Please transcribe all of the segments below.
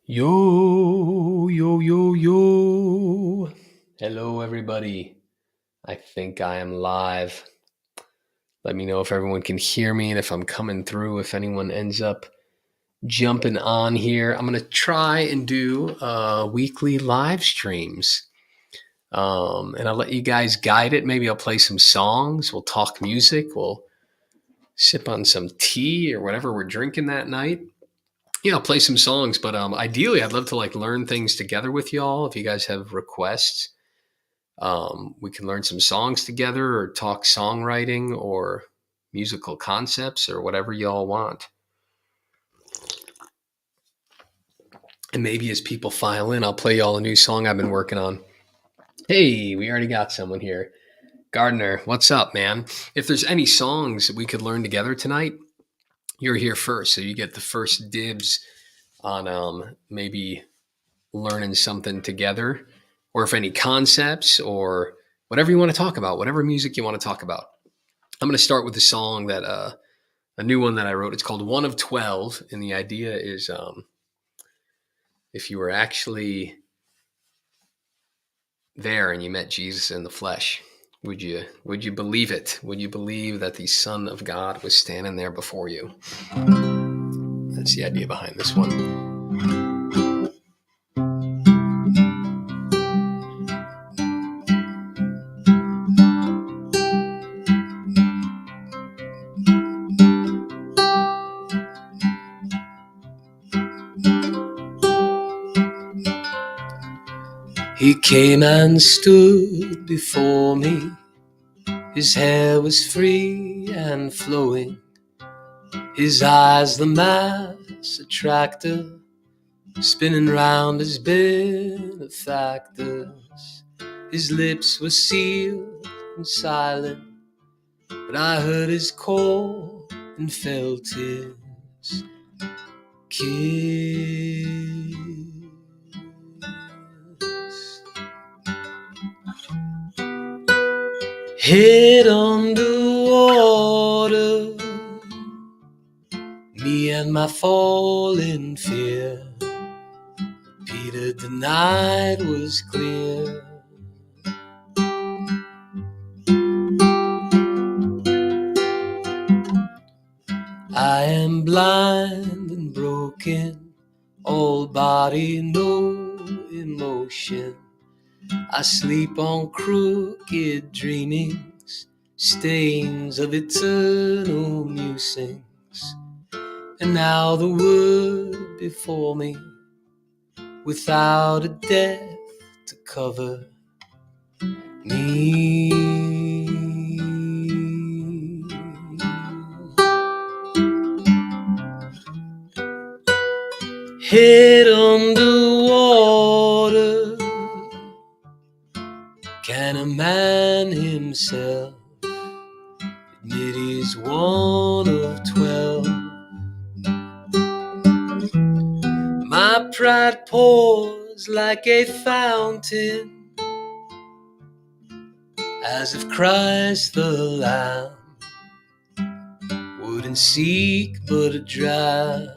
Yo, yo, yo, yo. Hello, everybody. I think I am live. Let me know if everyone can hear me and if I'm coming through, if anyone ends up jumping on here. I'm going to try and do weekly live streams. And I'll let you guys guide it. Maybe I'll play some songs. We'll talk music. We'll sip on some tea or whatever we're drinking that night. Yeah, I'll play some songs, but ideally, I'd love to learn things together with y'all. If you guys have requests, we can learn some songs together, or talk songwriting, or musical concepts, or whatever y'all want. And maybe as people file in, I'll play y'all a new song I've been working on. Hey, we already got someone here. Gardner, what's up, man? If there's any songs that we could learn together tonight, you're here first, so you get the first dibs on maybe learning something together, or if any concepts or whatever you want to talk about, whatever music you want to talk about. I'm going to start with a song that a new one that I wrote. It's called One of 12, and the idea is if you were actually there and you met Jesus in the flesh, would you believe it? Would you believe that the Son of God was standing there before you? That's the idea behind this one. He came and stood before me. His hair was free and flowing. His eyes the mass attractor, spinning round his benefactors. His lips were sealed and silent, but I heard his call and felt his kiss. Head underwater, me and my fallen fear. Peter denied was clear. I am blind and broken, all body, no emotion. I sleep on crooked dreamings, stains of eternal musings. And now the word before me, without a death to cover me. Head underwater, can a man himself admit he's one of 12? My pride pours like a fountain, as if Christ the Lamb wouldn't seek but a dram.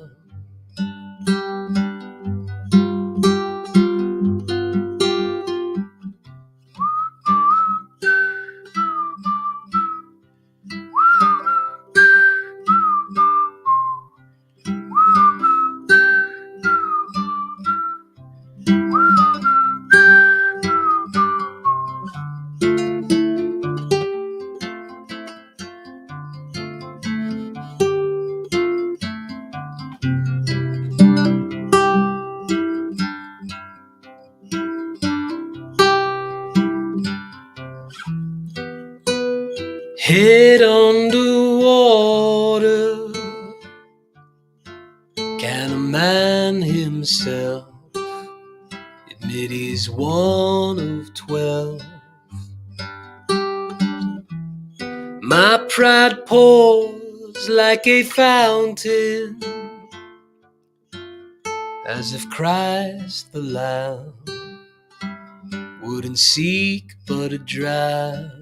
Head underwater, can a man himself admit he's one of 12? My pride pours like a fountain, as if Christ the Lamb wouldn't seek but a dram.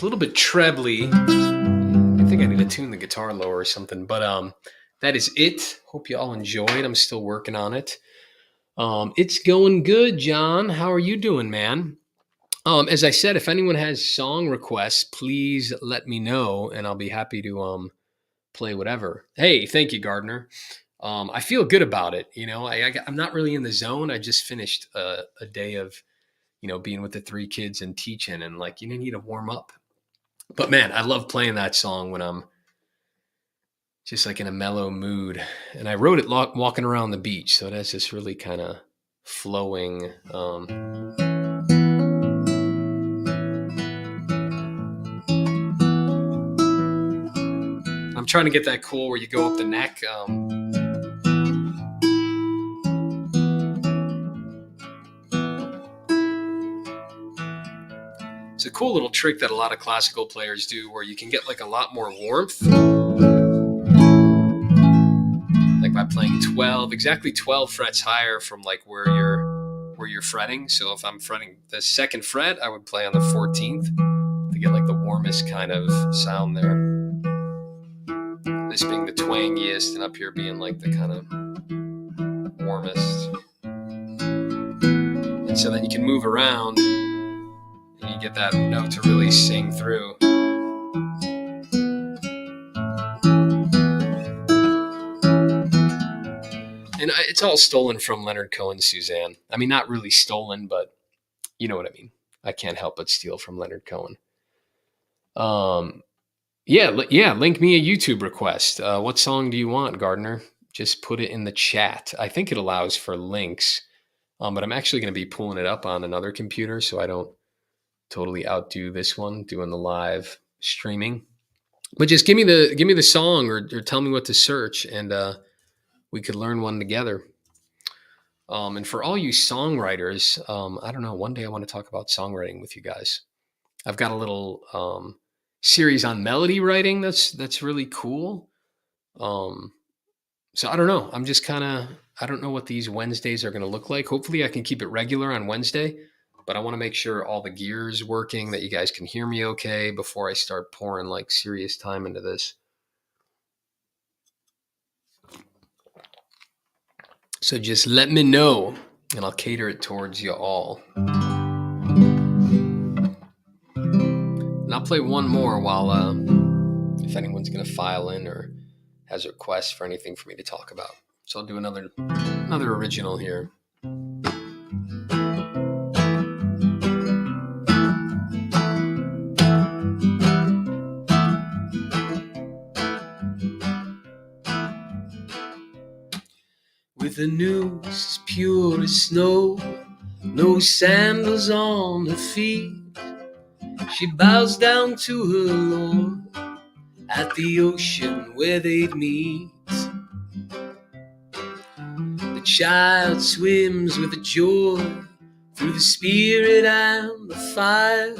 It's a little bit trebly. I think I need to tune the guitar lower or something. But that is it. Hope you all enjoyed. I'm still working on it. It's going good, John. How are you doing, man? As I said, if anyone has song requests, please let me know, and I'll be happy to play whatever. Hey, thank you, Gardner. I feel good about it. I'm not really in the zone. I just finished a day of, being with the 3 kids and teaching, and like, you need to warm up. But man, I love playing that song when I'm just like in a mellow mood. And I wrote it walking around the beach, so it has this really kind of flowing. I'm trying to get that cool where you go up the neck. It's a cool little trick that a lot of classical players do where you can get like a lot more warmth. Like by playing exactly 12 frets higher from like where you're fretting. So if I'm fretting the 2nd fret, I would play on the 14th to get like the warmest kind of sound there. This being the twangiest and up here being like the kind of warmest. And so then you can move around and you get that note to really sing through. And it's all stolen from Leonard Cohen's Suzanne. I mean, not really stolen, but you know what I mean. I can't help but steal from Leonard Cohen. Yeah, link me a YouTube request. What song do you want, Gardner? Just put it in the chat. I think it allows for links, but I'm actually going to be pulling it up on another computer so I don't totally outdo this one doing the live streaming. But just give me the song or tell me what to search, and we could learn one together. And for all you songwriters, I don't know, one day I want to talk about songwriting with you guys. I've got a little series on melody writing that's really cool. So I don't know. I'm just I don't know what these Wednesdays are going to look like. Hopefully I can keep it regular on Wednesday, but I want to make sure all the gear's working, that you guys can hear me okay before I start pouring like serious time into this. So just let me know, and I'll cater it towards you all. And I'll play one more while, if anyone's going to file in or has requests for anything for me to talk about. So I'll do another original here. With a noose as pure as snow, no sandals on her feet, she bows down to her Lord at the ocean where they'd meet. The child swims with a joy through the spirit and the fire.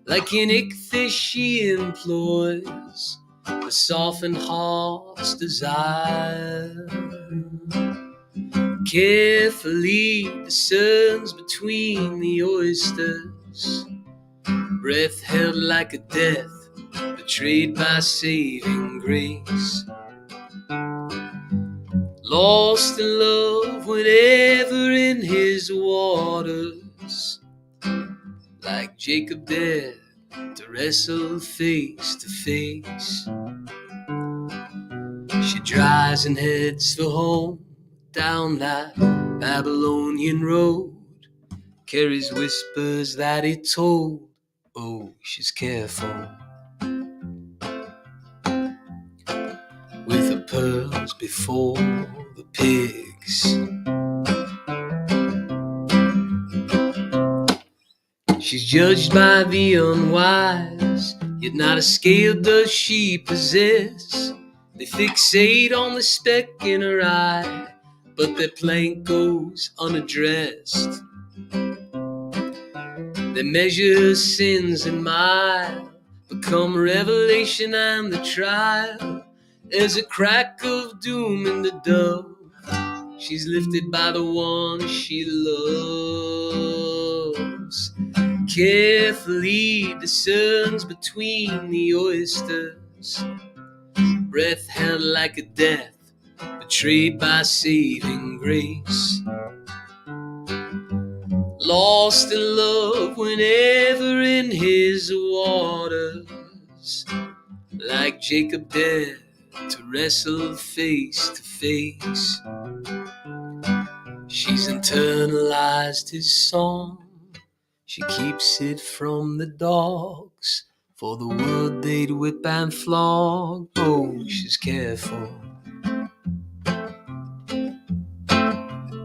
Like an ichthys she employs the softened heart's desire. Carefully discerns between the oysters, breath held like a death, betrayed by saving grace. Lost in love whenever in his waters, like Jacob dared to wrestle face to face. She dries and heads for home down that Babylonian road, carries whispers that he told. Oh, she's careful with her pearls before the pigs. She's judged by the unwise, yet not a scale does she possess. They fixate on the speck in her eye, but their plank goes unaddressed. They measure sins in mile, become revelation and the trial. There's a crack of doom in the dove. She's lifted by the one she loves. carefully discerns between the oysters, breath held like a death, betrayed by saving grace. Lost in love whenever in his waters, like Jacob dared to wrestle face to face. She's internalized his song, she keeps it from the dogs, for the world they'd whip and flog. Oh, she's careful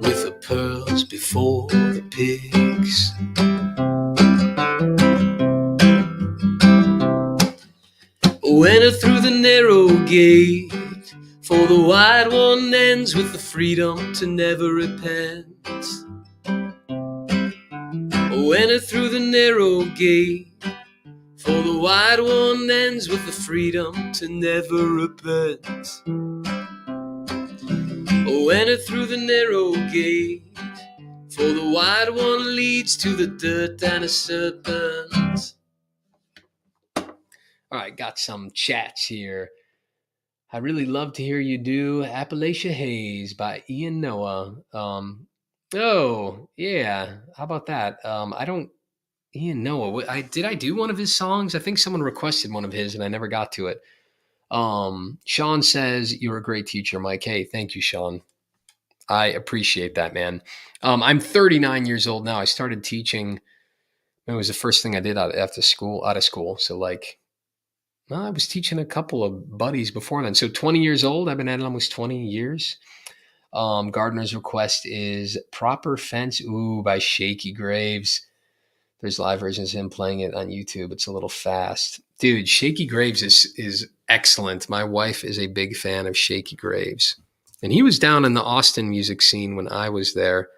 with her pearls before the pigs. Oh, enter through the narrow gate, for the wide one ends with the freedom to never repent. Oh, enter through the narrow gate, for the wide one ends with the freedom to never repent. Oh, enter through the narrow gate, for the wide one leads to the dirt and a serpent. All right, got some chats here. I really love to hear you do Appalachian Haze by Ian Noah. Oh, yeah. How about that? Ian Noah. Did I do one of his songs? I think someone requested one of his and I never got to it. Sean says, you're a great teacher, Mike. Hey, thank you, Sean. I appreciate that, man. I'm 39 years old now. I started teaching. It was the first thing I did out of school. So I was teaching a couple of buddies before then. So 20 years old. I've been at it almost 20 years. Gardner's request is Proper Fence, by Shaky Graves. There's live versions of him playing it on YouTube. It's a little fast. Dude, Shaky Graves is excellent. My wife is a big fan of Shaky Graves. And he was down in the Austin music scene when I was there,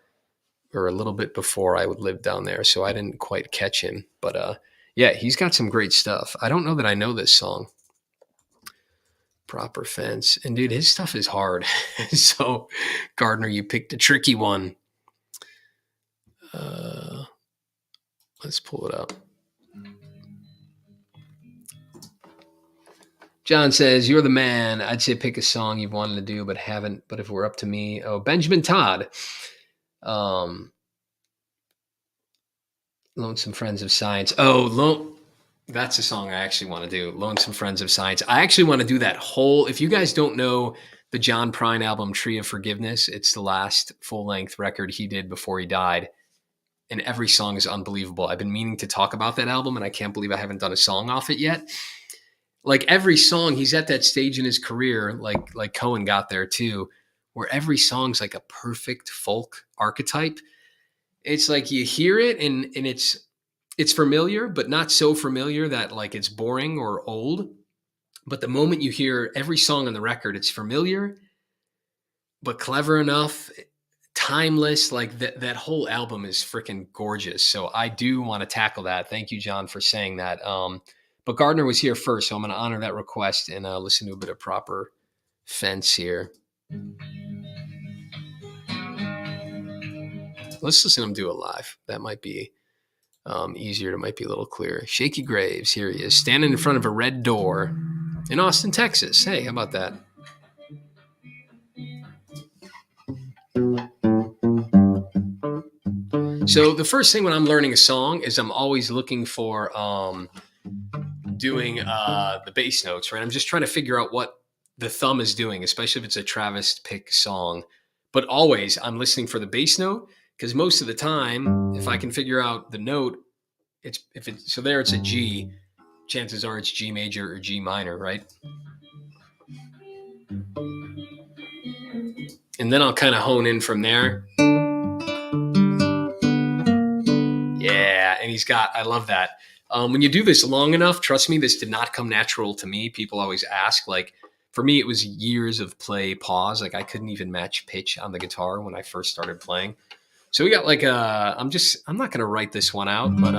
or a little bit before I would live down there. So I didn't quite catch him. But yeah, he's got some great stuff. I don't know that I know this song. Proper Fence. And dude, his stuff is hard. So Gardner, you picked a tricky one. Let's pull it up. John says, you're the man. I'd say pick a song you've wanted to do but haven't. But if we're up to me, Benjamin Todd. Lonesome Friends of Science. That's a song I actually want to do. Lonesome Friends of Science. I actually want to do that whole, if you guys don't know the John Prine album, Tree of Forgiveness, it's the last full-length record he did before he died. And every song is unbelievable. I've been meaning to talk about that album, and I can't believe I haven't done a song off it yet. Like every song, he's at that stage in his career, like Cohen got there too, where every song's like a perfect folk archetype. It's like you hear it and it's familiar, but not so familiar that like it's boring or old. But the moment you hear every song on the record, it's familiar, but clever enough, timeless. Like that whole album is freaking gorgeous. So I do want to tackle that. Thank you, John, for saying that. But Gardner was here first, so I'm going to honor that request and listen to a bit of Proper Fence here. Let's listen to him do it live. That might be easier. It might be a little clearer. Shaky Graves, here he is, standing in front of a red door in Austin, Texas. Hey, how about that? So the first thing when I'm learning a song is I'm always looking for doing the bass notes, right? I'm just trying to figure out what the thumb is doing, especially if it's a Travis pick song. But always I'm listening for the bass note, because most of the time, if I can figure out the note, it's a G, chances are it's G major or G minor, right? And then I'll kind of hone in from there. Yeah, and I love that. When you do this long enough, trust me, this did not come natural to me. People always ask, like, for me, it was years of play pause. Like I couldn't even match pitch on the guitar when I first started playing. So we got like I'm not going to write this one out, but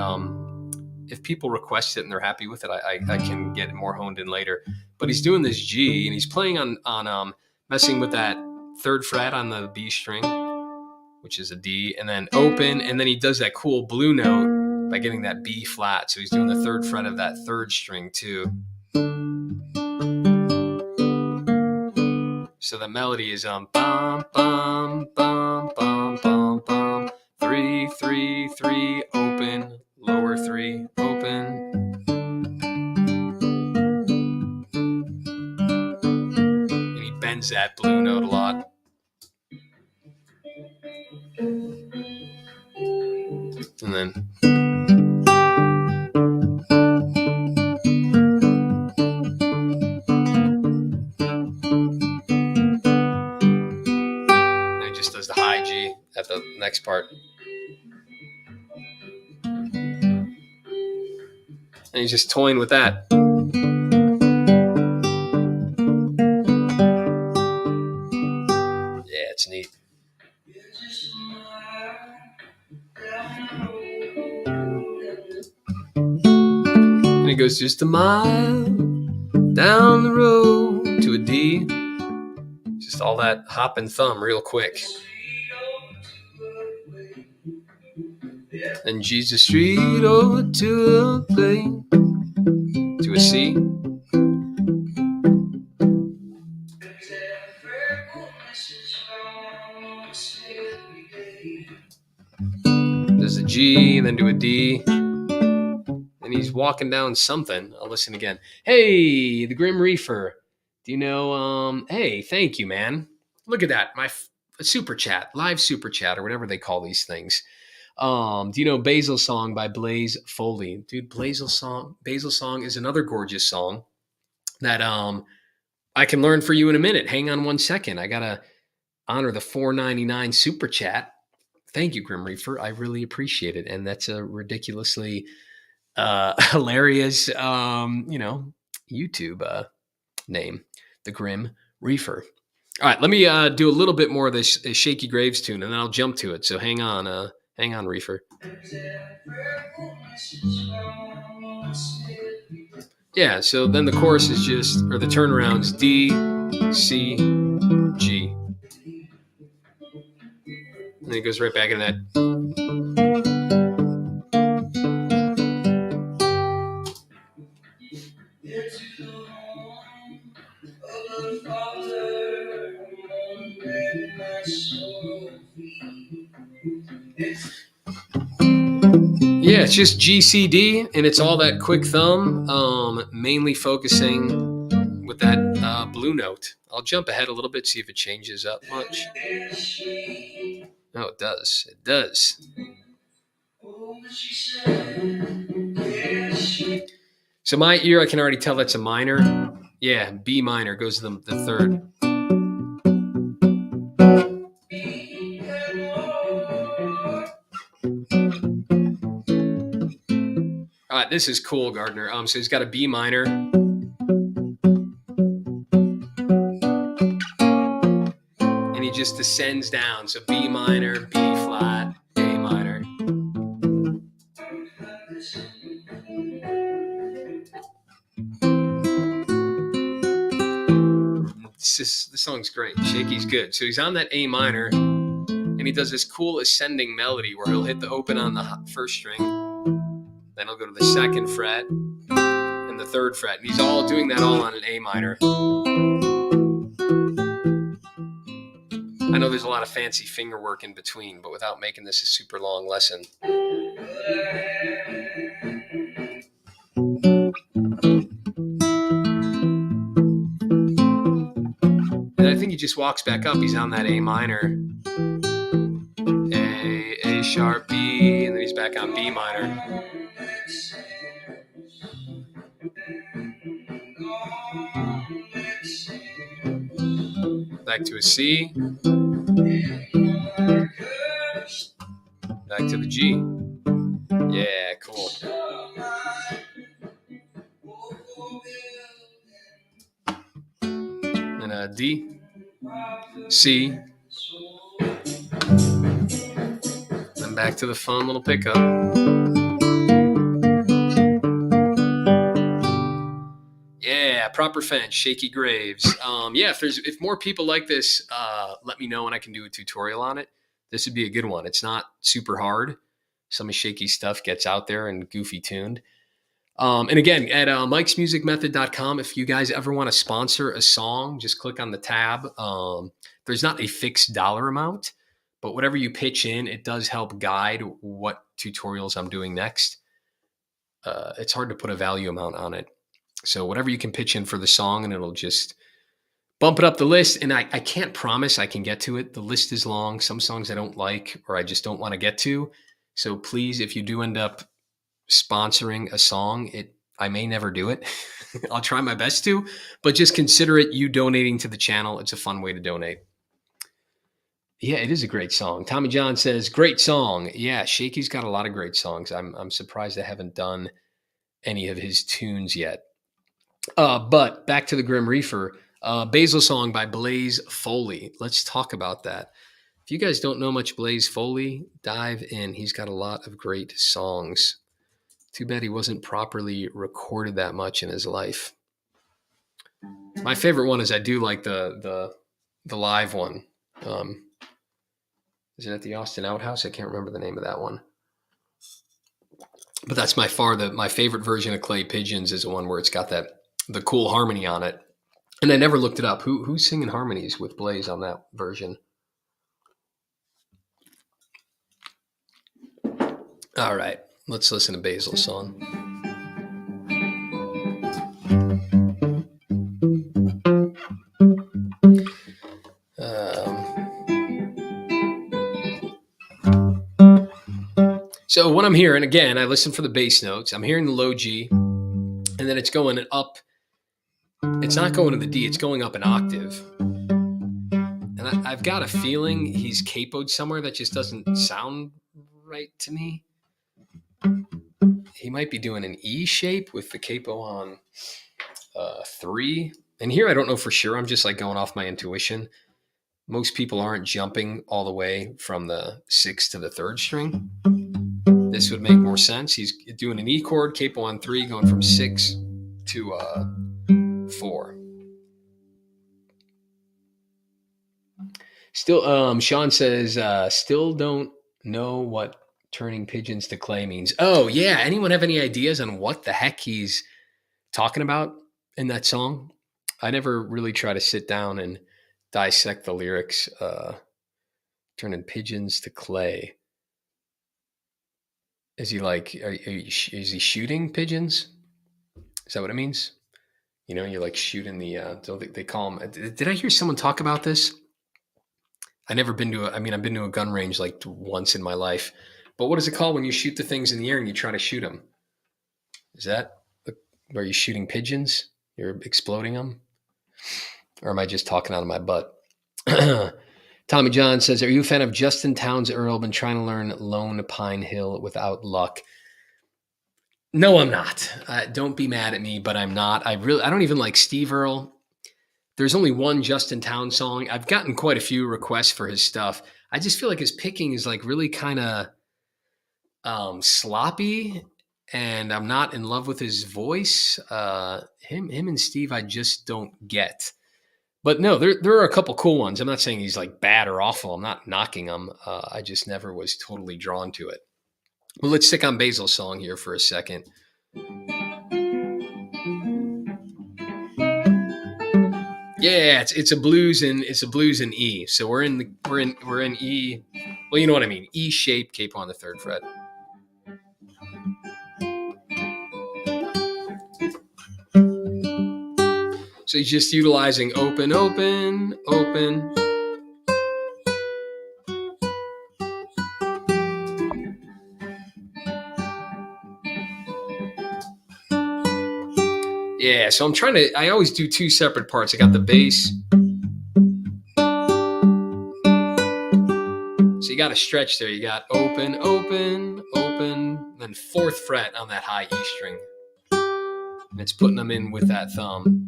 if people request it and they're happy with it, I can get it more honed in later. But he's doing this G and he's playing on messing with that third fret on the B string, which is a D, and then open, and then he does that cool blue note by getting that B flat. So he's doing the third fret of that third string too. So the melody is bum bum bum bum bum bum 3 3 3 open, lower 3 open. And he bends that blue note a lot. And then he just does the high G at the next part. And he's just toying with that. Yeah, it's neat. And it goes just a mile down the road to a D. Just all that hop and thumb real quick. And Jesus Street over to a plane, to a C. There's a G, and then to a D. And he's walking down something. I'll listen again. Hey, the Grim Reefer. Do you know, hey, thank you, man. Look at that. My super chat, live super chat, or whatever they call these things. Do you know Basil Song by Blaze Foley? Dude, Basil Song is another gorgeous song that I can learn for you in a minute. Hang on 1 second. I gotta honor the $4.99 super chat. Thank you, Grim Reefer. I really appreciate it. And that's a ridiculously hilarious YouTube name, the Grim Reefer. All right, let me do a little bit more of this Shaky Graves tune, and then I'll jump to it. So hang on, Reefer. Yeah, so then the chorus is just, or the turnaround's D, C, G. And then it goes right back into that. Yeah, it's just G, C, D, and it's all that quick thumb, mainly focusing with that blue note. I'll jump ahead a little bit, see if it changes up much. No, it does. It does. So my ear, I can already tell that's a minor. Yeah, B minor goes to the third. All right, this is cool, Gardner. So he's got a B minor. And he just descends down. So B minor, B flat, A minor. This song's great. Shaky's good. So he's on that A minor, and he does this cool ascending melody where he'll hit the open on the first string, then he'll go to the second fret and the third fret, and he's all doing that all on an A minor. I know there's a lot of fancy finger work in between, but without making this a super long lesson. And I think he just walks back up. He's on that A minor. A sharp, B, and then he's back on B minor. Back to a C. Back to the G. Yeah, cool. And a D, C, then back to the fun little pickup. Yeah, proper fence, Shaky Graves. Yeah, if more people like this, let me know and I can do a tutorial on it. This would be a good one. It's not super hard. some of Shaky's stuff gets out there and goofy tuned. And again, at mikesmusicmethod.com, if you guys ever want to sponsor a song, just click on the tab. There's not a fixed dollar amount, but whatever you pitch in, it does help guide what tutorials I'm doing next. It's hard to put a value amount on it. So whatever you can pitch in for the song, and it'll just bump it up the list. And I can't promise I can get to it. The list is long. Some songs I don't like or I just don't want to get to. So please, if you do end up sponsoring a song, I may never do it. I'll try my best to, but just consider it you donating to the channel. It's a fun way to donate. Yeah, it is a great song. Tommy John says, great song. Yeah, Shaky's got a lot of great songs. I'm surprised I haven't done any of his tunes yet. But back to the Grim Reaper, Basil Song by Blaze Foley. Let's talk about that. If you guys don't know much Blaze Foley, dive in. He's got a lot of great songs. Too bad he wasn't properly recorded that much in his life. My favorite one is I do like the live one. Is it at the Austin Outhouse? I can't remember the name of that one. But that's my favorite version of Clay Pigeons is the one where it's got the cool harmony on it. And I never looked it up. Who's singing harmonies with Blaze on that version? All right, let's listen to Basil's song. So what I'm hearing, again, I listen for the bass notes. I'm hearing the low G, and then it's going up. It's not going to the D, it's going up an octave. And I've got a feeling he's capoed somewhere that just doesn't sound right to me. He might be doing an E shape with the capo on 3. And here I don't know for sure. I'm just like going off my intuition. Most people aren't jumping all the way from the 6th to the 3rd string. This would make more sense. He's doing an E chord, capo on 3, going from 6 to 4. Still, Sean says, still don't know what turning pigeons to clay means. Oh, yeah. Anyone have any ideas on what the heck he's talking about in that song? I never really try to sit down and dissect the lyrics. Turning pigeons to clay. Is he like, is he shooting pigeons? Is that what it means? You know, you're like shooting they call them. Did I hear someone talk about this? I've been to a gun range like once in my life. But what is it called when you shoot the things in the air and you try to shoot them? Is that where you're shooting pigeons? You're exploding them? Or am I just talking out of my butt? Tommy John says, are you a fan of Justin Townes Earl? Been trying to learn Lone Pine Hill without luck. No, I'm not. Don't be mad at me, but I'm not. I don't even like Steve Earle. There's only one Justin Townes song. I've gotten quite a few requests for his stuff. I just feel like his picking is like really kind of sloppy, and I'm not in love with his voice. Him and Steve, I just don't get. But no, there are a couple cool ones. I'm not saying he's like bad or awful. I'm not knocking him. I just never was totally drawn to it. Well, let's stick on Basil's song here for a second. Yeah, it's a blues in E. So we're in E. Well, you know what I mean. E shape, capo on the 3rd fret. So he's just utilizing open, open, open. Yeah, so I always do 2 separate parts. I got the bass. So you got to stretch there. You got open, open, open, then 4th fret on that high E string. And it's putting them in with that thumb.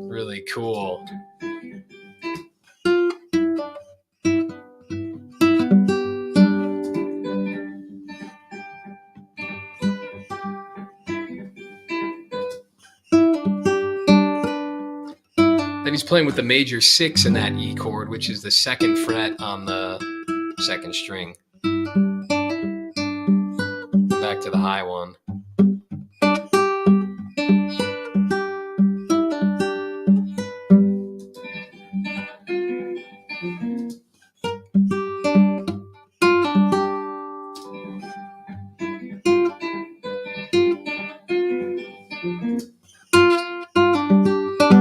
Really cool. Then he's playing with the major 6 in that E chord, which is the 2nd fret on the second string. Back to the high one.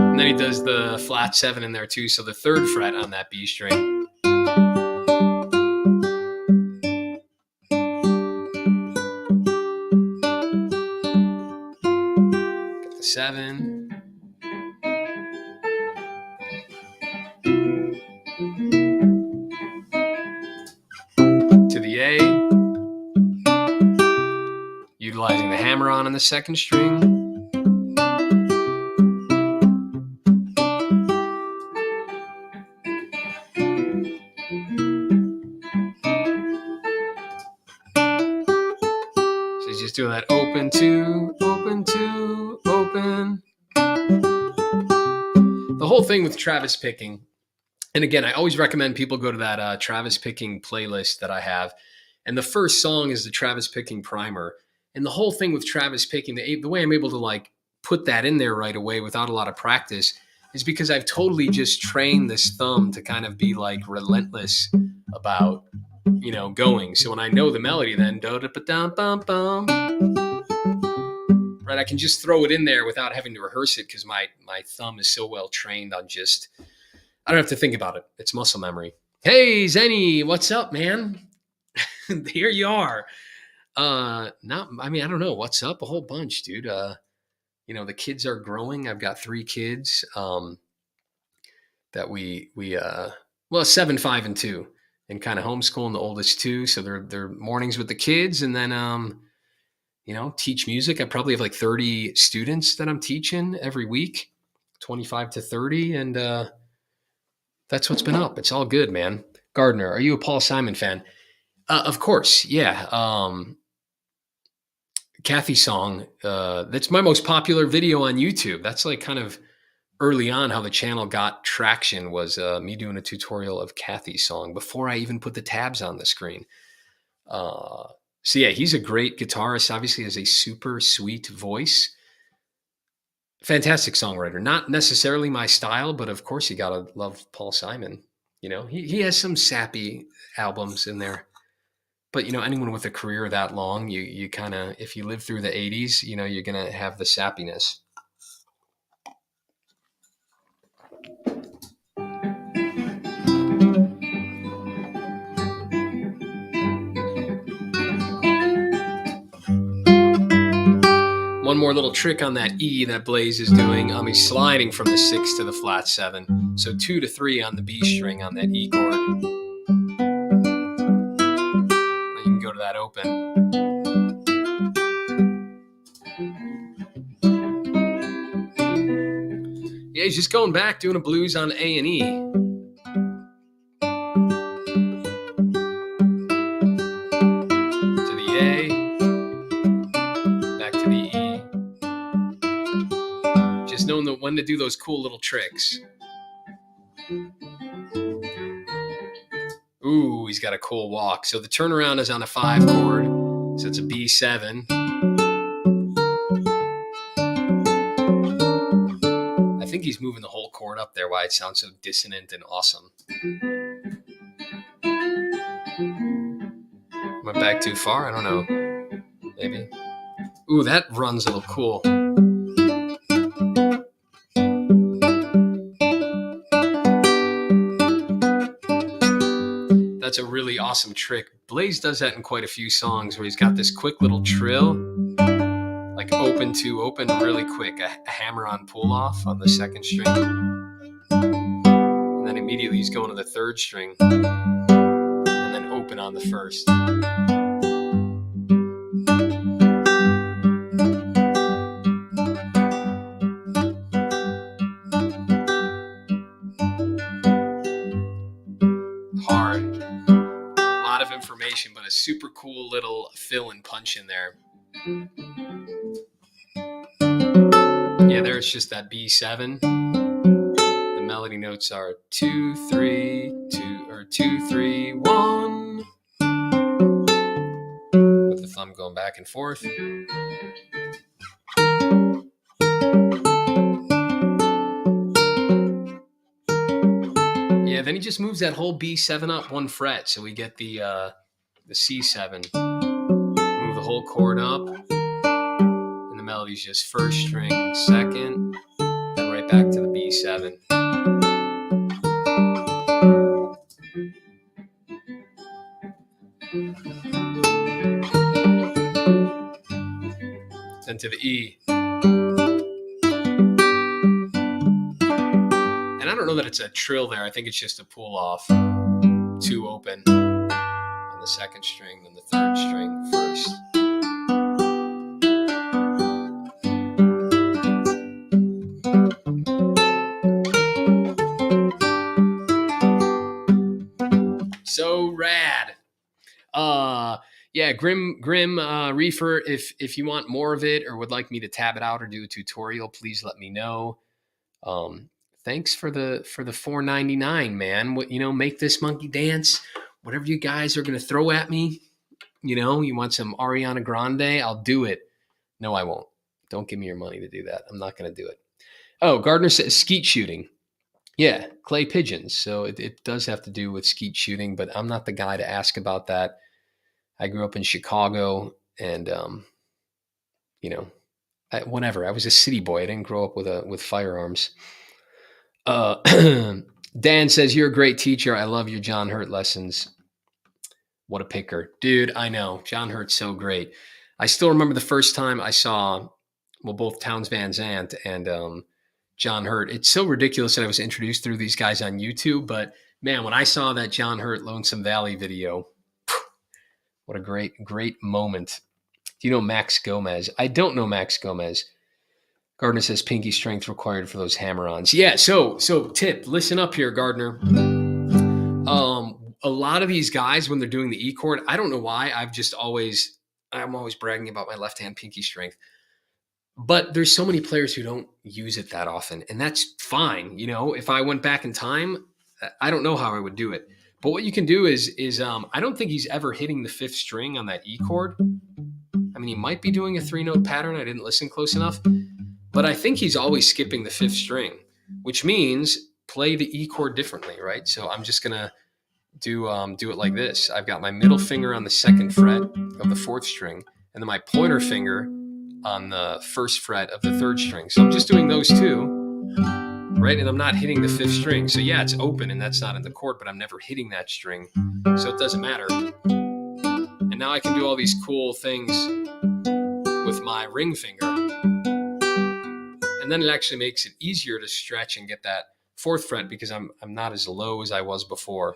And then he does the flat 7 in there too, so the 3rd fret on that B string. Got the 7. To the A. Utilizing the hammer-on the 2nd string. Just doing that open 2, open 2, open. The whole thing with Travis picking, and again, I always recommend people go to that Travis picking playlist that I have. And the first song is the Travis picking primer. And the whole thing with Travis picking, the way I'm able to like put that in there right away without a lot of practice is because I've totally just trained this thumb to kind of be like relentless about, you know, going. So when I know the melody, then do-da-ba-dum-bum-bum, right, I can just throw it in there without having to rehearse it because my thumb is so well trained on just, I don't have to think about it. It's muscle memory. Hey, Zenny, what's up, man? Here you are. I don't know what's up. A whole bunch, dude. You know, the kids are growing. I've got 3 kids that we 7, 5, and 2, and kind of homeschooling the oldest 2. So they're mornings with the kids, and then you know, teach music. I probably have like 30 students that I'm teaching every week, 25 to 30, and that's what's been up. It's all good, man. Gardner, are you a Paul Simon fan? Of course, yeah. Kathy's song, that's my most popular video on YouTube. That's like kind of early on how the channel got traction, was me doing a tutorial of Kathy's song before I even put the tabs on the screen. So yeah, he's a great guitarist, obviously has a super sweet voice. Fantastic songwriter. Not necessarily my style, but of course you gotta love Paul Simon. You know, he has some sappy albums in there. But, you know, anyone with a career that long, you kind of, if you live through the 80s, you know, you're going to have the sappiness. One more little trick on that E that Blaze is doing. He's sliding from the 6 to the flat 7. So 2 to 3 on the B string on that E chord. Go to that open. Yeah, he's just going back, doing a blues on A and E. To the A, back to the E. Just knowing when to do those cool little tricks. Ooh, he's got a cool walk. So the turnaround is on a 5 chord. So it's a B7. I think he's moving the whole chord up there, why it sounds so dissonant and awesome. Went back too far? I don't know. Maybe. Ooh, that run's a little cool. That's a really awesome trick. Blaze does that in quite a few songs where he's got this quick little trill, like open to open really quick, a hammer-on pull-off on the 2nd string. And then immediately he's going to the 3rd string and then open on the 1st. Hard. A lot of information, but a super cool little fill and punch in there. Yeah, there it's just that B7. The melody notes are 2, 3, 2, or 2, 3, 1. going back and forth. Yeah, then he just moves that whole B7 up one fret, so we get the C7. Move the whole chord up, and the melody's just first string, second, then right back to the B7. Then to the E. And I don't know that it's a trill there. I think it's just a pull off. 2 open on the second string, then the third string first. So rad. Yeah, Grim Reefer, if you want more of it or would like me to tab it out or do a tutorial, please let me know. Thanks for the $4.99, man. Make this monkey dance. Whatever you guys are gonna throw at me, you want some Ariana Grande, I'll do it. No, I won't. Don't give me your money to do that. I'm not gonna do it. Oh, Gardner says skeet shooting. Yeah, clay pigeons. So it does have to do with skeet shooting, but I'm not the guy to ask about that. I grew up in Chicago, and whatever. I was a city boy. I didn't grow up with firearms. Dan says, you're a great teacher. I love your John Hurt lessons. What a picker. Dude, I know. John Hurt's so great. I still remember the first time I saw, both Townes Van Zandt and John Hurt. It's so ridiculous that I was introduced through these guys on YouTube, but man, when I saw that John Hurt Lonesome Valley video, what a great moment. Do you know Max Gomez? I don't know Max Gomez. Gardner says pinky strength required for those hammer-ons. Yeah, so tip, listen up here, Gardner. A lot of these guys, when they're doing the E chord, I don't know why, I'm always bragging about my left-hand pinky strength. But there's so many players who don't use it that often, and that's fine. If I went back in time, I don't know how I would do it. But what you can do is I don't think he's ever hitting the 5th string on that E chord. I mean, he might be doing a 3-note pattern. I didn't listen close enough. But I think he's always skipping the 5th string, which means play the E chord differently, right? So I'm just going to do it like this. I've got my middle finger on the 2nd fret of the 4th string, and then my pointer finger on the 1st fret of the 3rd string. So I'm just doing those two, right? And I'm not hitting the 5th string. So yeah, it's open and that's not in the chord, but I'm never hitting that string. So it doesn't matter. And now I can do all these cool things with my ring finger. And then it actually makes it easier to stretch and get that 4th fret because I'm not as low as I was before.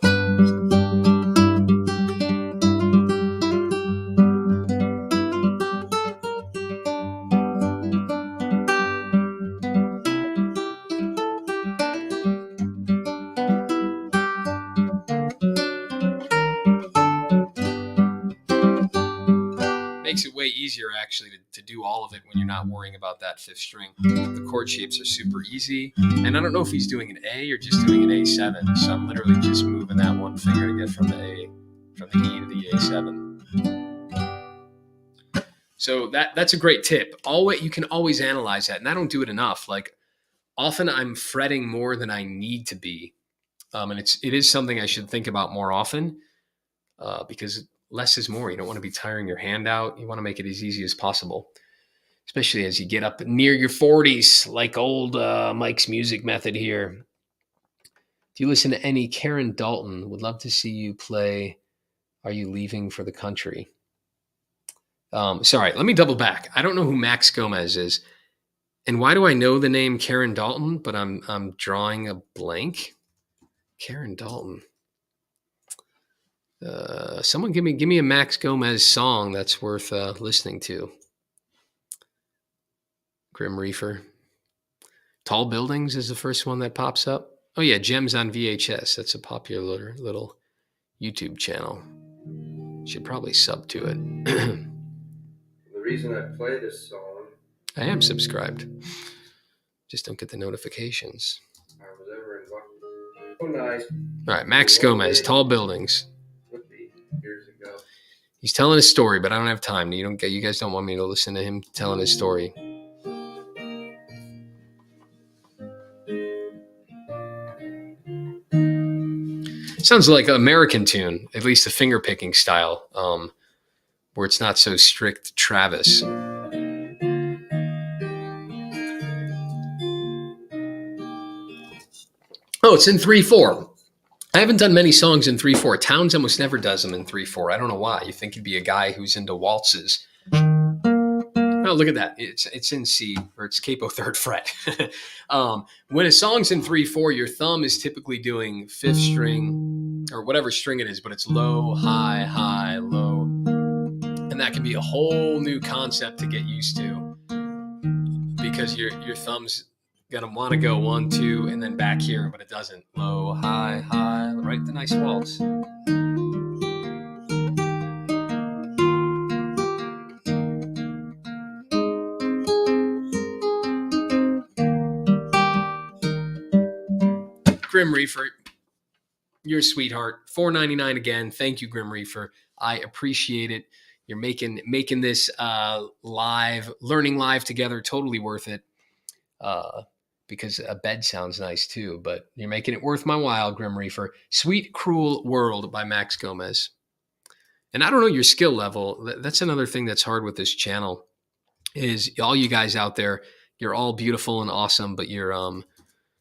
Makes it way easier actually to do all of it when you're not worrying about that 5th string. The chord shapes are super easy. And I don't know if he's doing an A or just doing an A7. So I'm literally just moving that one finger to get from the E to the A7. So that's a great tip. You can always analyze that. And I don't do it enough. Like often I'm fretting more than I need to be. And it is something I should think about more often because less is more. You don't want to be tiring your hand out. You want to make it as easy as possible, especially as you get up near your 40s, like old Mike's music method here. Do you listen to any Karen Dalton? Would love to see you play Are You Leaving for the Country? Sorry, let me double back. I don't know who Max Gomez is. And why do I know the name Karen Dalton, but I'm drawing a blank? Karen Dalton. Someone give me a Max Gomez song that's worth listening to. Grim Reefer. Tall Buildings is the first one that pops up. Oh yeah, Gems on VHS. That's a popular little YouTube channel. Should probably sub to it. The reason I play this song, I am subscribed. Just don't get the notifications. I was ever in so nice. All right, Max Gomez, Tall Buildings. Years ago. He's telling his story, but I don't have time. You guys don't want me to listen to him telling his story. Sounds like an American tune, at least the finger picking style, where it's not so strict Travis. Oh, it's in 3/4. I haven't done many songs in 3/4. Towns almost never does them in 3/4. I don't know why. You think he'd be a guy who's into waltzes. Oh, look at that. It's in C, or it's capo 3rd fret. When a song's in 3/4, your thumb is typically doing 5th string, or whatever string it is, but it's low, high, high, low. And that can be a whole new concept to get used to, because your thumb's gonna want to go 1, 2, and then back here, but it doesn't. Low, high, high, right? The nice waltz. Grim Reaper, you're a sweetheart. $4.99 again. Thank you, Grim Reaper. I appreciate it. You're making this learning live together totally worth it. Because a bed sounds nice too, but you're making it worth my while, Grim Reaper. Sweet Cruel World by Max Gomez. And I don't know your skill level. That's another thing that's hard with this channel, is all you guys out there, you're all beautiful and awesome, but you're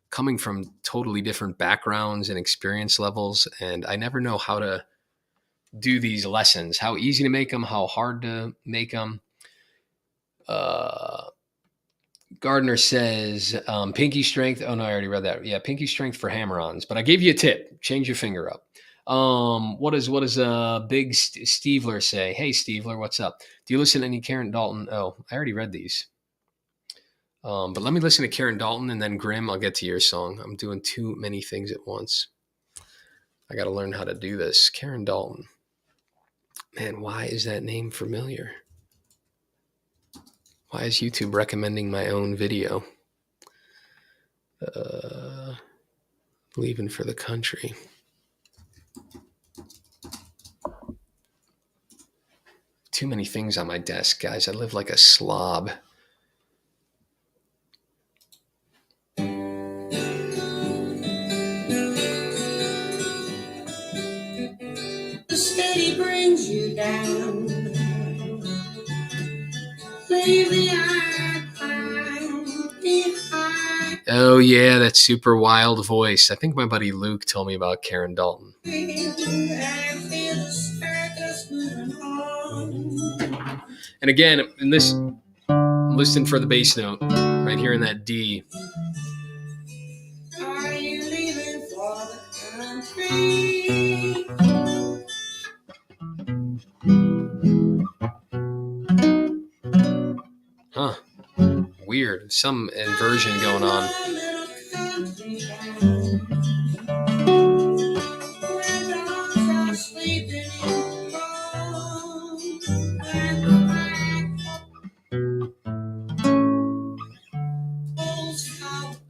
coming from totally different backgrounds and experience levels. And I never know how to do these lessons, how easy to make them, how hard to make them. Gardner says, pinky strength. Oh no, I already read that. Yeah, pinky strength for hammer-ons. But I gave you a tip. Change your finger up. What does Big Steveler say? Hey, Steveler, what's up? Do you listen to any Karen Dalton? Oh, I already read these. But let me listen to Karen Dalton, and then Grim, I'll get to your song. I'm doing too many things at once. I got to learn how to do this. Karen Dalton. Man, why is that name familiar? Why is YouTube recommending my own video? Leaving for the country. Too many things on my desk, guys. I live like a slob. The city brings you down. Leave the eye behind. Oh yeah, that super wild voice. I think my buddy Luke told me about Karen Dalton. And again, in this, listen for the bass note right here in that D. Are you leaving for the country? Huh. Weird. Some inversion going on.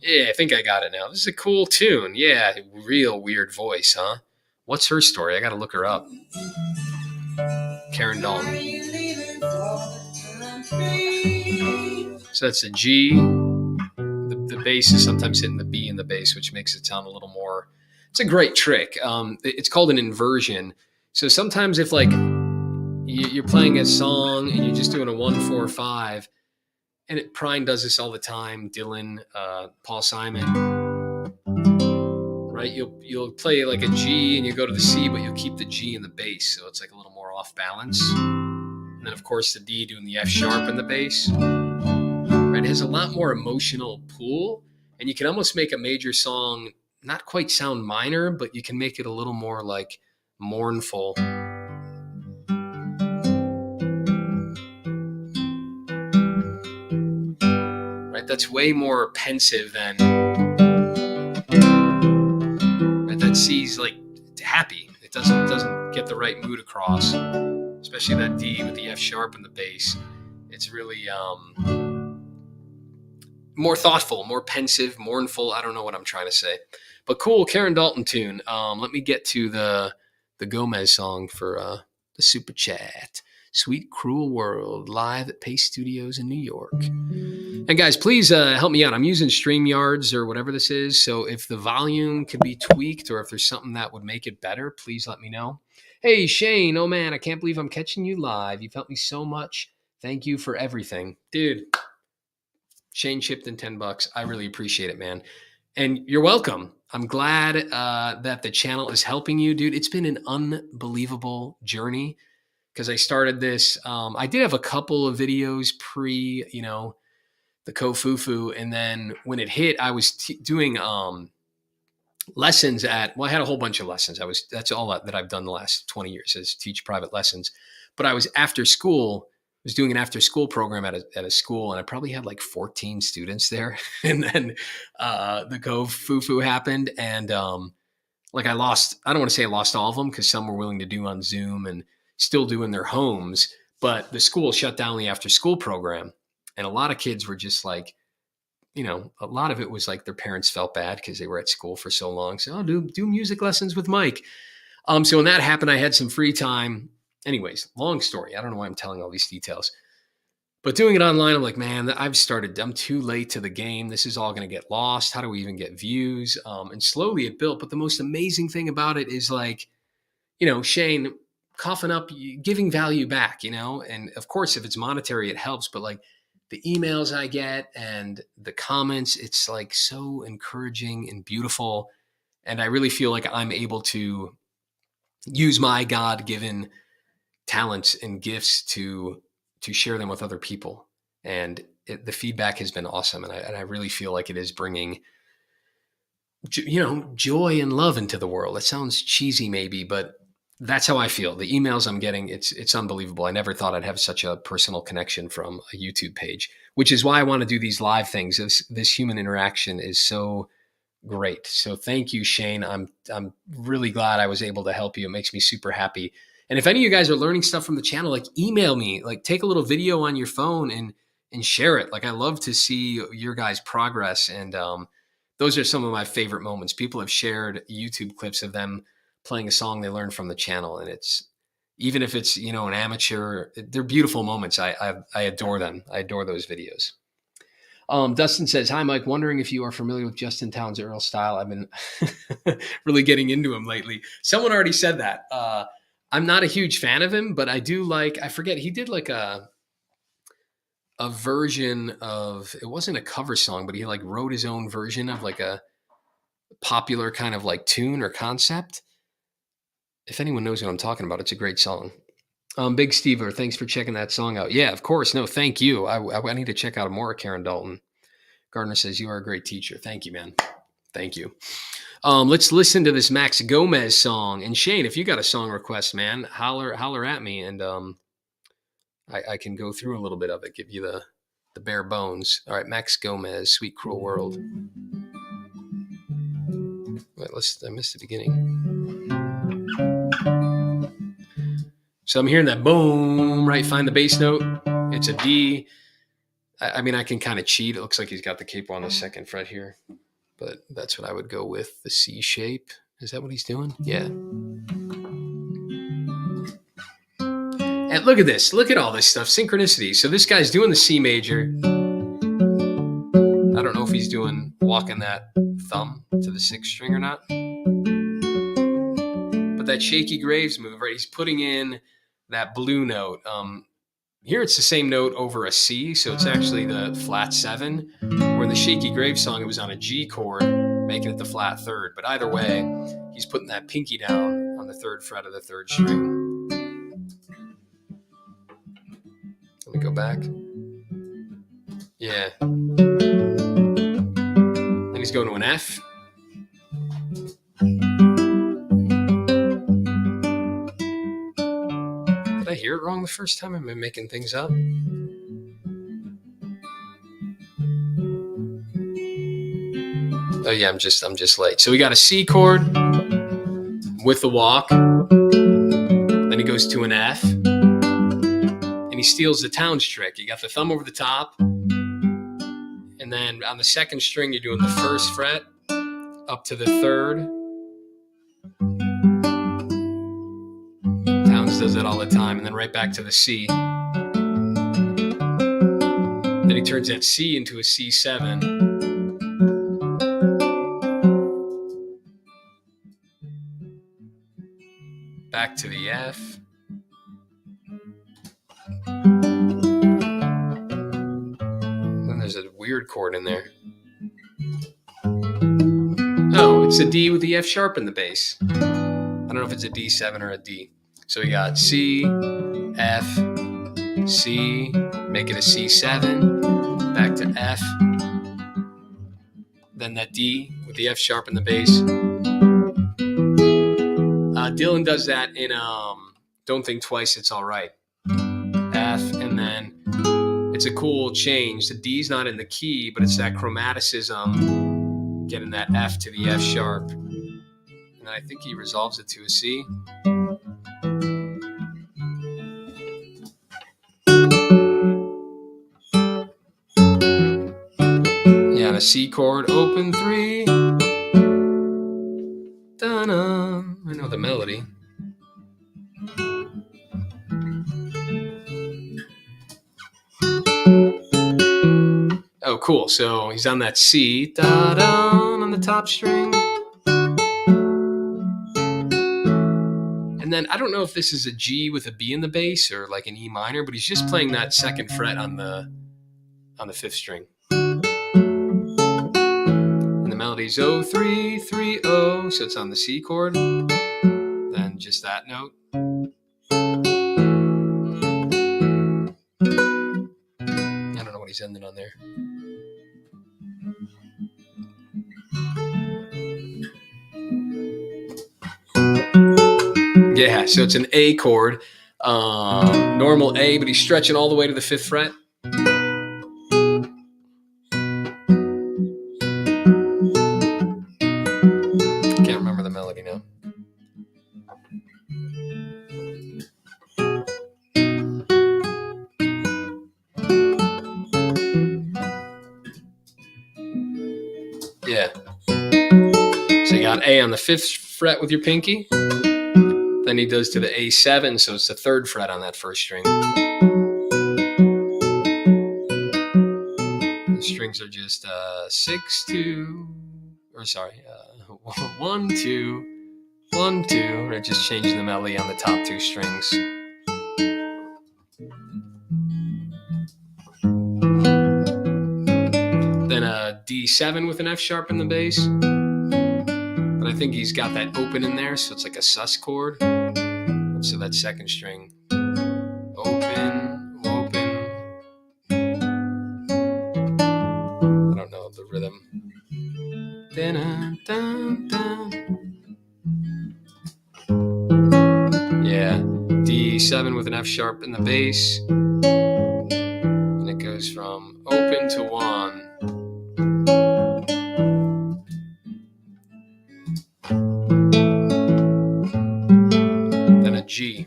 Yeah, I think I got it now. This is a cool tune. Yeah, real weird voice, huh? What's her story? I gotta look her up. Karen Dalton. So that's a G. The bass is sometimes hitting the B in the bass, which makes it sound a little more. It's a great trick. It's called an inversion. So sometimes if like you're playing a song and you're just doing a 1-4-5, and Prine does this all the time. Dylan, Paul Simon, right? You'll play like a G and you go to the C, but you'll keep the G in the bass, so it's like a little more off balance. And then of course the D doing the F sharp in the bass. Right? It has a lot more emotional pull, and you can almost make a major song not quite sound minor, but you can make it a little more like mournful. Right? That's way more pensive than right? That C's like happy. It doesn't get the right mood across, especially that D with the F sharp and the bass. It's really more thoughtful, more pensive, mournful. I don't know what I'm trying to say, but cool Karen Dalton tune. Let me get to the Gomez song for the super chat. Sweet Cruel World, live at Pace Studios in New York. And guys, please help me out. I'm using StreamYards or whatever this is. So if the volume could be tweaked or if there's something that would make it better, please let me know. Hey, Shane. Oh, man, I can't believe I'm catching you live. You've helped me so much. Thank you for everything. Dude, Shane chipped in $10. I really appreciate it, man. And you're welcome. I'm glad that the channel is helping you, dude. It's been an unbelievable journey because I started this. I did have a couple of videos pre, the Kofufu. And then when it hit, I was doing lessons I had a whole bunch of lessons. That's all that I've done the last 20 years is teach private lessons. But I was doing an after school program at a school, and I probably had like 14 students there. And then the Kofufu happened, and I don't want to say I lost all of them because some were willing to do on Zoom and still do in their homes, but the school shut down the after school program. And a lot of kids were just like, a lot of it was like their parents felt bad because they were at school for so long. So do music lessons with Mike. So when that happened, I had some free time. Anyways, long story. I don't know why I'm telling all these details. But doing it online, I'm like, man, I'm too late to the game. This is all going to get lost. How do we even get views? And slowly it built. But the most amazing thing about it is like, Shane coughing up, giving value back, and of course, if it's monetary, it helps. But like the emails I get and the comments, it's like so encouraging and beautiful. And I really feel like I'm able to use my God-given talents and gifts to share them with other people. And the feedback has been awesome. And I really feel like it is bringing, joy and love into the world. It sounds cheesy maybe, but that's how I feel. The emails I'm getting, it's unbelievable. I never thought I'd have such a personal connection from a YouTube page, which is why I want to do these live things. This human interaction is so great. So thank you, Shane. I'm really glad I was able to help you. It makes me super happy. And if any of you guys are learning stuff from the channel, like email me, like take a little video on your phone and share it. Like I love to see your guys' progress. And those are some of my favorite moments. People have shared YouTube clips of them playing a song they learned from the channel. And it's, even if it's, an amateur, they're beautiful moments. I adore them. I adore those videos. Dustin says, hi, Mike, wondering if you are familiar with Justin Townes' Earl style. I've been really getting into him lately. Someone already said that. I'm not a huge fan of him, but I do I forget, he did like a version of, it wasn't a cover song, but he like wrote his own version of like a popular kind of like tune or concept. If anyone knows what I'm talking about, it's a great song. Big Stever, thanks for checking that song out. Yeah, of course. No, thank you. I need to check out more Karen Dalton. Gardner says, you are a great teacher. Thank you, man. Thank you. Let's listen to this Max Gomez song. And Shane, if you got a song request, man, holler at me, and I can go through a little bit of it, give you the bare bones. All right, Max Gomez, Sweet Cruel World. Wait, I missed the beginning. So I'm hearing that boom, right? Find the bass note. It's a D. I mean, I can kind of cheat. It looks like he's got the capo on the second fret here, but that's what I would go with. The C shape. Is that what he's doing? Yeah. And look at this. Look at all this stuff. Synchronicity. So this guy's doing the C major. I don't know if he's walking that thumb to the sixth string or not. But that shaky graves move, right? He's putting in that blue note. Here it's the same note over a C, so it's actually the flat 7. Where in the Shaky Grave song, it was on a G chord, making it the flat 3rd. But either way, he's putting that pinky down on the 3rd fret of the 3rd string. Let me go back. Yeah. Then he's going to an F. Did I hear it wrong the first time? Am I making things up? Oh yeah, I'm just late. So we got a C chord with the walk. Then he goes to an F. And he steals the Townes trick. You got the thumb over the top. And then on the 2nd string, you're doing the 1st fret up to the 3rd. Townes does that all the time. And then right back to the C. Then he turns that C into a C7. Back to the F. Then there's a weird chord in there. Oh, it's a D with the F sharp in the bass. I don't know if it's a D7 or a D. So we got C, F, C, make it a C7, back to F, then that D with the F sharp in the bass. Dylan does that in Don't Think Twice, It's All Right. F, and then it's a cool change. The D's not in the key, but it's that chromaticism, getting that F to the F sharp. And I think he resolves it to a C. Yeah, and a C chord, open 3. Da-na. I know the melody. Oh, cool. So he's on that C, da-da, on the top string. And then I don't know if this is a G with a B in the bass or like an E minor, but he's just playing that second fret on the 5th string. And the melody's 0-3-3-0, so it's on the C chord. Then just that note. I don't know what he's ending on there. Yeah, so it's an A chord, normal A, but he's stretching all the way to the 5th fret. Can't remember the melody now. Yeah. So you got A on the 5th fret with your pinky. Then he does to the A7, so it's the 3rd fret on that 1st string. The strings are just 6, 2, or sorry, 1, 2, 1, 2. Or just changing the melody on the top 2 strings. Then a D7 with an F sharp in the bass. But I think he's got that open in there, so it's like a sus chord. So that 2nd string, open, open. I don't know the rhythm. Yeah, D7 with an F sharp in the bass. And it goes from open to 1. G.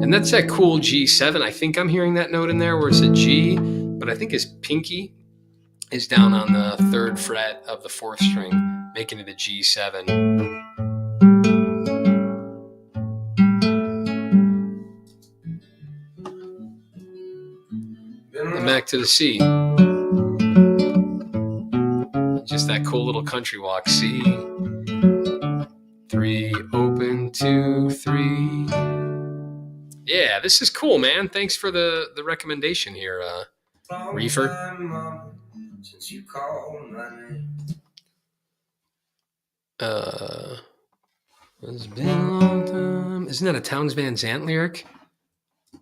And that's that cool G7. I think I'm hearing that note in there where it's a G, but I think his pinky is down on the 3rd fret of the 4th string, making it a G7. And back to the C. Just that cool little country walk. C, 3, open, 2, 3. Yeah, this is cool, man. Thanks for the recommendation here, Reefer. Since you called my name. It's been a long time. Isn't that a Townes Van Zandt lyric?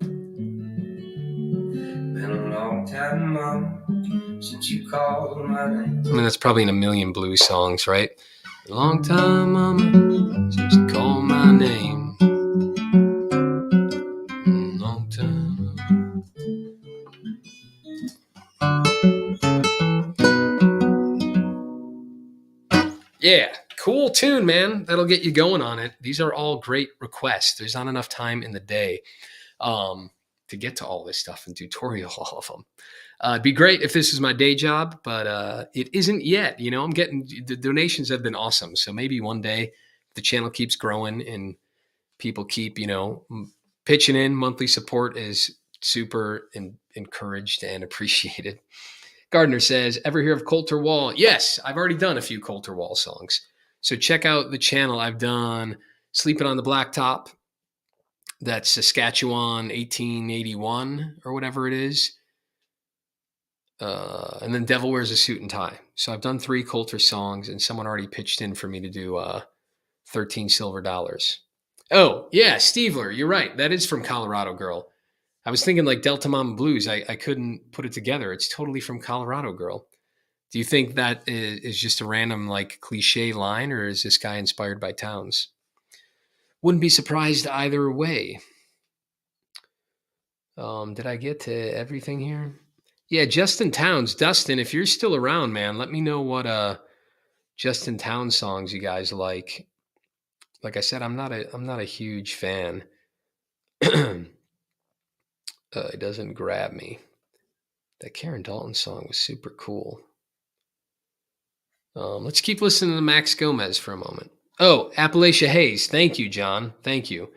Been a long time, Mama, since you called my name. I mean, that's probably in a million blues songs, right? A long time, Mama, since you called my name. Long time. Yeah, cool tune, man. That'll get you going on it. These are all great requests. There's not enough time in the day to get to all this stuff and tutorial all of them. It'd be great if this was my day job, but it isn't yet. You know, I'm getting the donations have been awesome. So maybe one day the channel keeps growing and people keep, pitching in. Monthly support is super encouraged and appreciated. Gardner says, ever hear of Coulter Wall? Yes, I've already done a few Coulter Wall songs. So check out the channel. I've done Sleeping on the Blacktop. That's Saskatchewan 1881 or whatever it is. And then Devil Wears a Suit and Tie. So I've done 3 Coulter songs, and someone already pitched in for me to do 13 Silver Dollars. Oh, yeah, Steveler, you're right. That is from Colorado Girl. I was thinking like Delta Mama Blues. I couldn't put it together. It's totally from Colorado Girl. Do you think that is just a random like cliche line, or is this guy inspired by towns? Wouldn't be surprised either way. Did I get to everything here? Yeah, Justin Towns. Dustin, if you're still around, man, let me know what Justin Towns songs you guys like. Like I said, I'm not a huge fan. It doesn't grab me. That Karen Dalton song was super cool. Let's keep listening to Max Gomez for a moment. Oh, Appalachia Haze. Thank you, John. Thank you.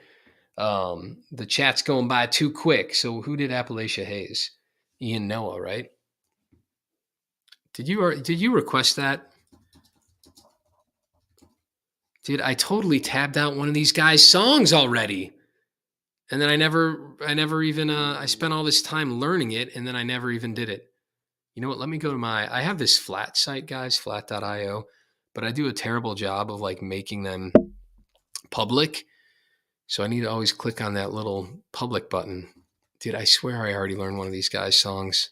The chat's going by too quick. So who did Appalachia Haze? Ian Noah, right? Did you request that? Dude, I totally tabbed out one of these guys' songs already. And then I never even I spent all this time learning it, and then I never even did it. You know what? Let me go to I have this flat site, guys, flat.io, but I do a terrible job of like making them public. So I need to always click on that little public button. Dude, I swear I already learned one of these guys' songs.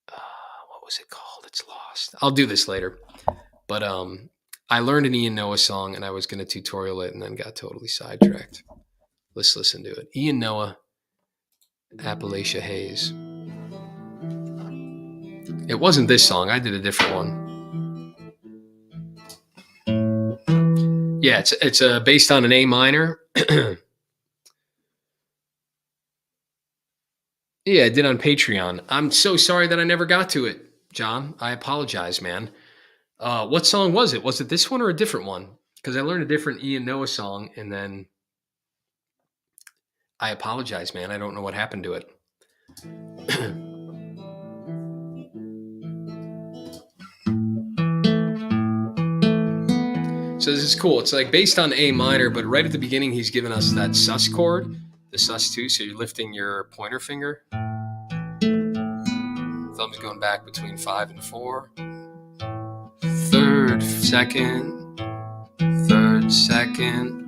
What was it called? It's lost. I'll do this later. But I learned an Ian Noah song, and I was going to tutorial it and then got totally sidetracked. Let's listen to it. Ian Noah, Appalachia Haze. It wasn't this song. I did a different one. Yeah, it's based on an A minor. Yeah, I did on Patreon. I'm so sorry that I never got to it, John. I apologize, man. What song was it? Was it this one or a different one? Because I learned a different Ian Noah song, and then I apologize, man. I don't know what happened to it. So this is cool. It's like based on A minor, but right at the beginning, he's given us that sus chord, the sus2. So you're lifting your pointer finger. Thumb's going back between 5 and 4. Third, second, third, second.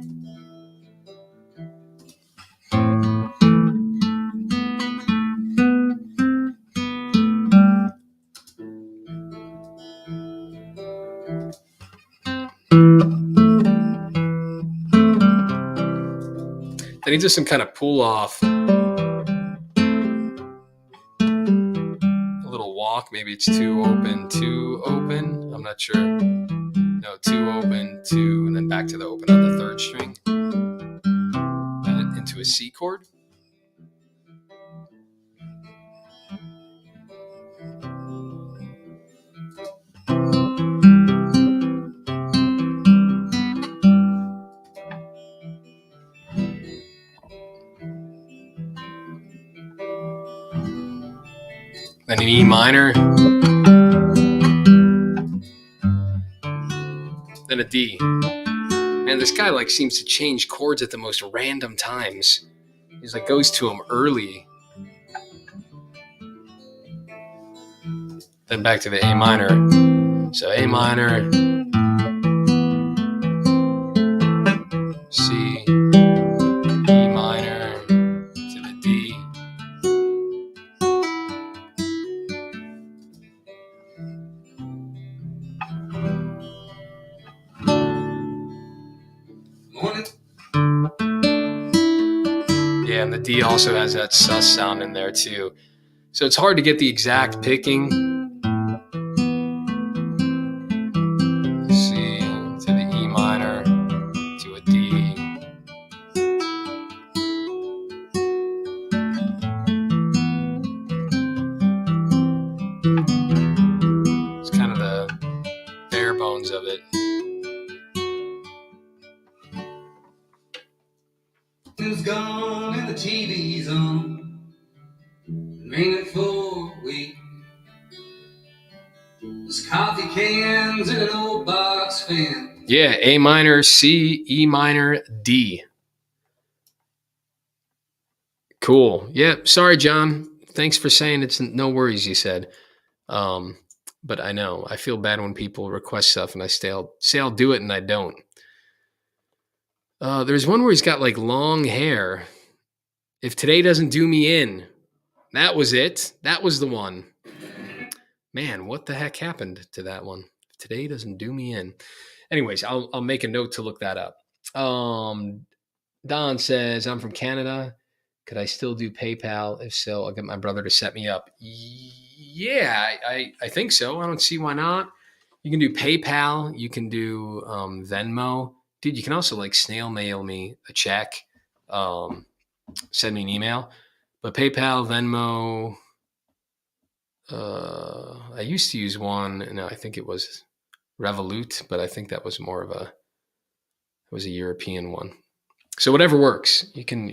Then he does some kind of pull off. A little walk. Maybe it's 2 open, 2 open. I'm not sure. No, 2 open, 2, and then back to the open on the 3rd string. And into a C chord. Then an E minor, then a D. Man, this guy like seems to change chords at the most random times. He's like goes to them early, then back to the A minor. So A minor, C, E minor to the D. Yeah, and the D also has that sus sound in there too. So it's hard to get the exact picking. C to the E minor to a D. It's kind of the bare bones of it. Is gone and the TV's on, raining for a week. There's coffee cans and an old box fan. Yeah, A minor, C, E minor, D. Cool. Yeah, sorry, John. Thanks for saying it's no worries, you said. But I know. I feel bad when people request stuff and I say I'll do it and I don't. There's one where he's got like long hair. If today doesn't do me in. That was it. That was the one. Man, what the heck happened to that one? If today doesn't do me in. Anyways, I'll make a note to look that up. Don says, I'm from Canada. Could I still do PayPal? If so, I'll get my brother to set me up. Yeah, I think so. I don't see why not. You can do PayPal. You can do Venmo. Dude, you can also like snail mail me a check. Send me an email. But PayPal, Venmo, I used to use one, and I think it was Revolut, but I think that was more of a European one. So whatever works, you can,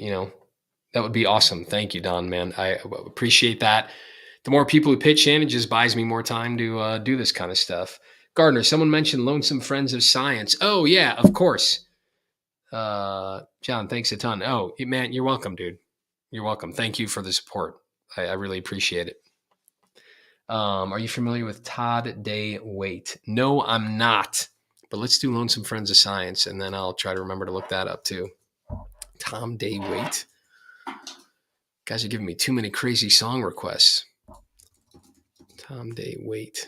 that would be awesome. Thank you, Don, man. I appreciate that. The more people who pitch in, it just buys me more time to do this kind of stuff. Gardner, someone mentioned Lonesome Friends of Science. Oh, yeah, of course. John, thanks a ton. Oh, man, you're welcome, dude. You're welcome. Thank you for the support. I really appreciate it. Are you familiar with Todd Day Waite? No, I'm not. But let's do Lonesome Friends of Science, and then I'll try to remember to look that up too. Tom Day Waite. Guys are giving me too many crazy song requests. Tom Day Waite.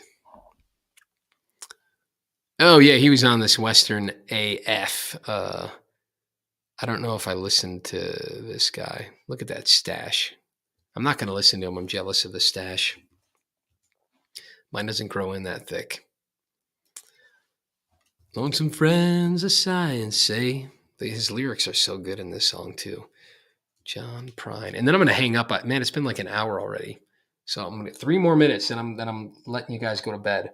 Oh, yeah, he was on this Western AF. I don't know if I listened to this guy. Look at that stash. I'm not going to listen to him. I'm jealous of the stash. Mine doesn't grow in that thick. Lonesome Friends of Science, say. His lyrics are so good in this song, too. John Prine. And then I'm going to hang up. Man, it's been like an hour already. So I'm going to get 3 more minutes, and I'm letting you guys go to bed.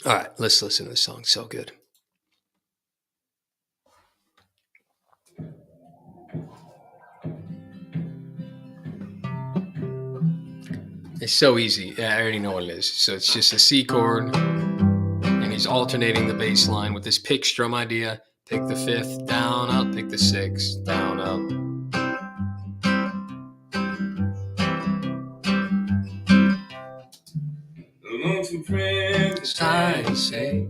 All right, let's listen to this song. So good. It's so easy. Yeah, I already know what it is. So it's just a C chord, and he's alternating the bass line with this pick strum idea. Pick the 5th, down, up. Pick the 6th, down, up. Lonesome friends, I say.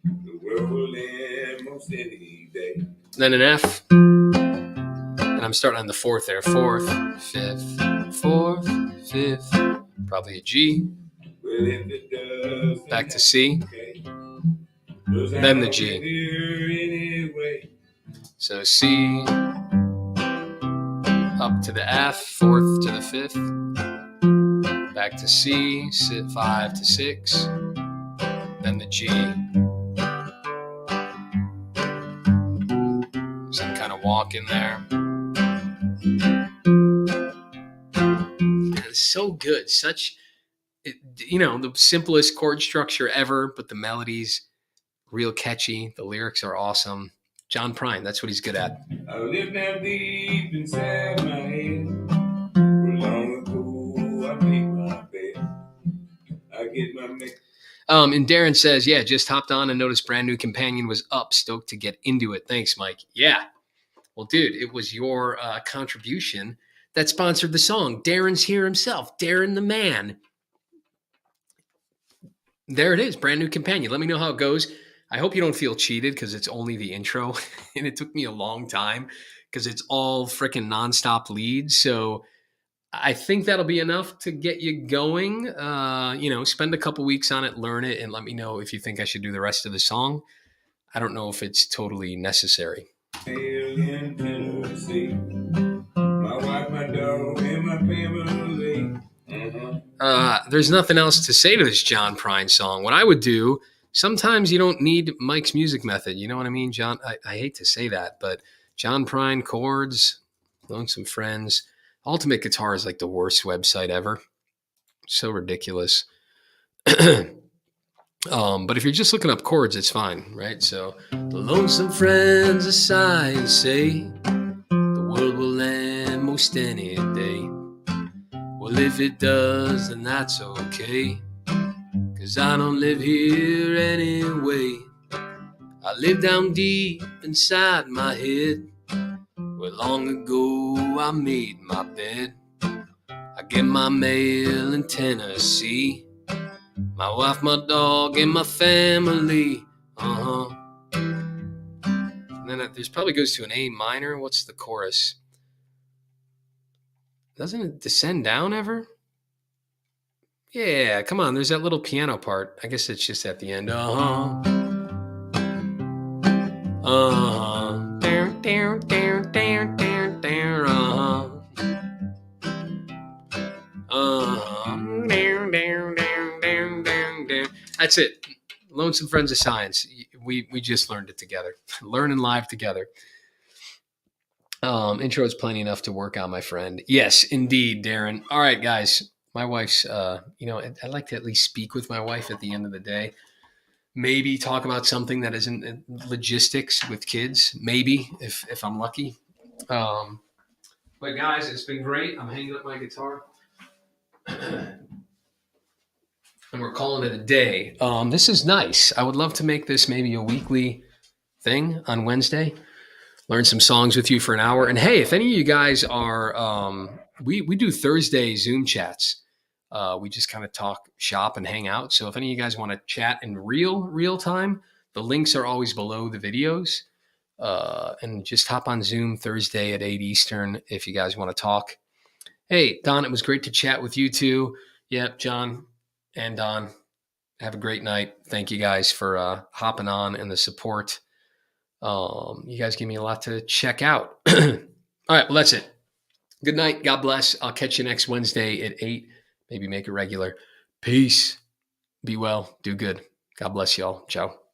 the world will end most any day. Then an F, and I'm starting on the 4th there. 4th, 5th, 4th, 5th, probably a G. Well, if it does, Back to C, then the G. Anyway. So C, up to the F, 4th to the 5th, back to C, 5 to 6, then the G. Some kind of walk in there. Man, it's so good. The simplest chord structure ever, but the melodies real catchy. The lyrics are awesome. John Prine, that's what he's good at. I live down deep inside my head. For long ago, I make my bed. I get my mix. And Darren says, yeah, just hopped on and noticed Brand New Companion was up. Stoked to get into it. Thanks, Mike. Yeah. Well, dude, it was your contribution that sponsored the song. Darren's here himself. Darren the man. There it is. Brand New Companion. Let me know how it goes. I hope you don't feel cheated because it's only the intro. And it took me a long time because it's all freaking nonstop leads. So I think that'll be enough to get you going. Spend a couple weeks on it, learn it, and let me know if you think I should do the rest of the song. I don't know if it's totally necessary. In Tennessee. My wife, my dog, and my family. There's nothing else to say to this John Prine song. What I would do, sometimes you don't need Mike's music method. You know what I mean, John? I hate to say that, but John Prine chords, Lonesome Friends. Ultimate Guitar is like the worst website ever. So ridiculous. But if you're just looking up chords, it's fine, right? So the lonesome friends a sigh and say the world will end most any day. Well, if it does, then that's okay, 'cause I don't live here anyway. I live down deep inside my head, where long ago I made my bed. I get my mail in Tennessee, my wife, my dog, and my family. And then there's probably goes to an A minor. What's the chorus? Doesn't it descend down ever? Yeah, come on. There's that little piano part. I guess it's just at the end. That's it. Lonesome Friends of Science. We just learned it together. Learning live together. Intro is plenty enough to work on, my friend. Yes, indeed, Darren. All right, guys. My wife's, I'd like to at least speak with my wife at the end of the day. Maybe talk about something that isn't logistics with kids. Maybe, if I'm lucky. But guys, it's been great. I'm hanging up my guitar. And we're calling it a day. This is nice. I would love to make this maybe a weekly thing on Wednesday. Learn some songs with you for an hour. And hey, if any of you guys are, we do Thursday Zoom chats. We just kind of talk shop and hang out. So if any of you guys want to chat in real time, the links are always below the videos. And just hop on Zoom Thursday at 8 Eastern if you guys want to talk. Hey, Don, it was great to chat with you too. Yep, John and Don, have a great night. Thank you guys for hopping on and the support. You guys give me a lot to check out. All right, well, that's it. Good night. God bless. I'll catch you next Wednesday at 8. Maybe make it regular. Peace. Be well. Do good. God bless y'all. Ciao.